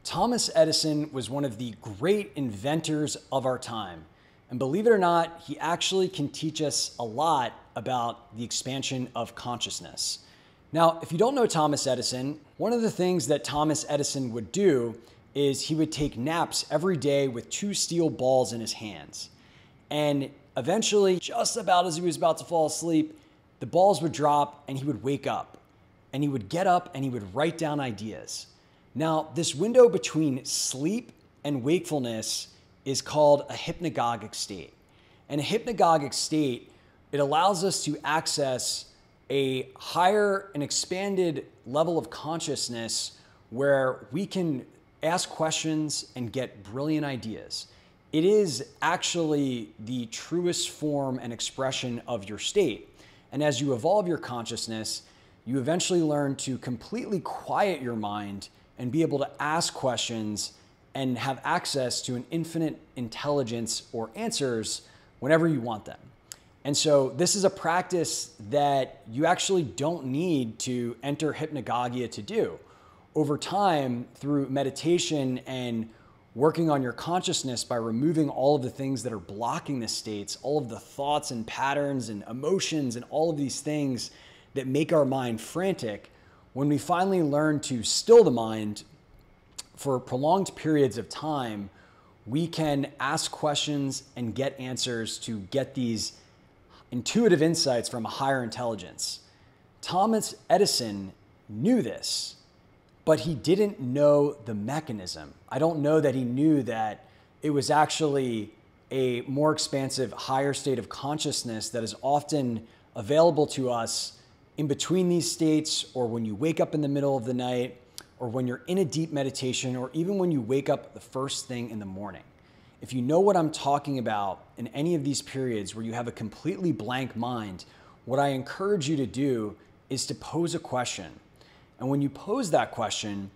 Thomas Edison was one of the great inventors of our time. And believe it or not, he actually can teach us a lot about the expansion of consciousness. Now, if you don't know Thomas Edison, one of the things that Thomas Edison would do is he would take naps every day with 2 steel balls in his hands. And eventually, just about as he was about to fall asleep, the balls would drop and he would wake up. And he would get up and he would write down ideas. Now, this window between sleep and wakefulness is called a hypnagogic state. And a hypnagogic state, it allows us to access a higher and expanded level of consciousness where we can ask questions and get brilliant ideas. It is actually the truest form and expression of your state. And as you evolve your consciousness, you eventually learn to completely quiet your mind and be able to ask questions and have access to an infinite intelligence or answers whenever you want them. And so this is a practice that you actually don't need to enter hypnagogia to do. Over time, through meditation and working on your consciousness by removing all of the things that are blocking the states, all of the thoughts and patterns and emotions and all of these things that make our mind frantic, when we finally learn to still the mind for prolonged periods of time, we can ask questions and get answers to get these intuitive insights from a higher intelligence. Thomas Edison knew this, but he didn't know the mechanism. I don't know that he knew that it was actually a more expansive, higher state of consciousness that is often available to us in between these states, or when you wake up in the middle of the night, or when you're in a deep meditation, or even when you wake up the first thing in the morning. If you know what I'm talking about in any of these periods where you have a completely blank mind, what I encourage you to do is to pose a question. And when you pose that question,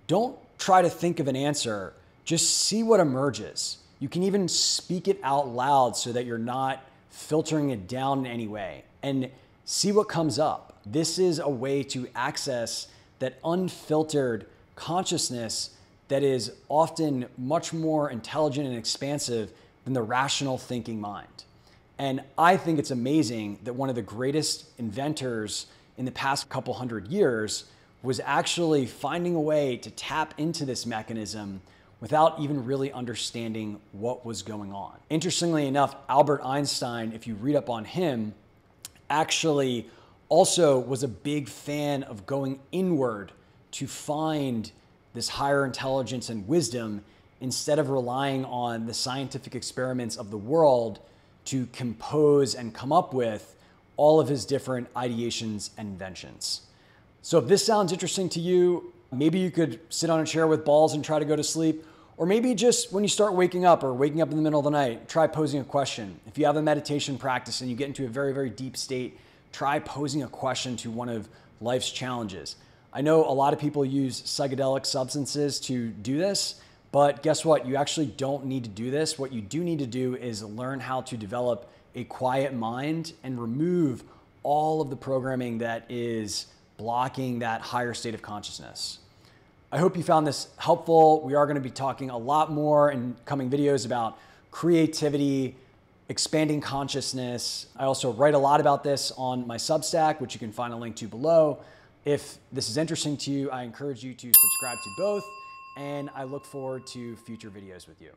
don't try to think of an answer, just see what emerges. You can even speak it out loud so that you're not filtering it down in any way, and see what comes up. This is a way to access that unfiltered consciousness that is often much more intelligent and expansive than the rational thinking mind. And I think it's amazing that one of the greatest inventors in the past couple hundred years was actually finding a way to tap into this mechanism without even really understanding what was going on. Interestingly enough, Albert Einstein, if you read up on him, actually also was a big fan of going inward to find this higher intelligence and wisdom instead of relying on the scientific experiments of the world to compose and come up with all of his different ideations and inventions. So if this sounds interesting to you, maybe you could sit on a chair with balls and try to go to sleep, or maybe just when you start waking up or waking up in the middle of the night, try posing a question. If you have a meditation practice and you get into a very, very deep state, try posing a question to one of life's challenges. I know a lot of people use psychedelic substances to do this, but guess what? You actually don't need to do this. What you do need to do is learn how to develop a quiet mind and remove all of the programming that is blocking that higher state of consciousness. I hope you found this helpful. We are going to be talking a lot more in coming videos about creativity, expanding consciousness. I also write a lot about this on my Substack, which you can find a link to below. If this is interesting to you, I encourage you to subscribe to both, and I look forward to future videos with you.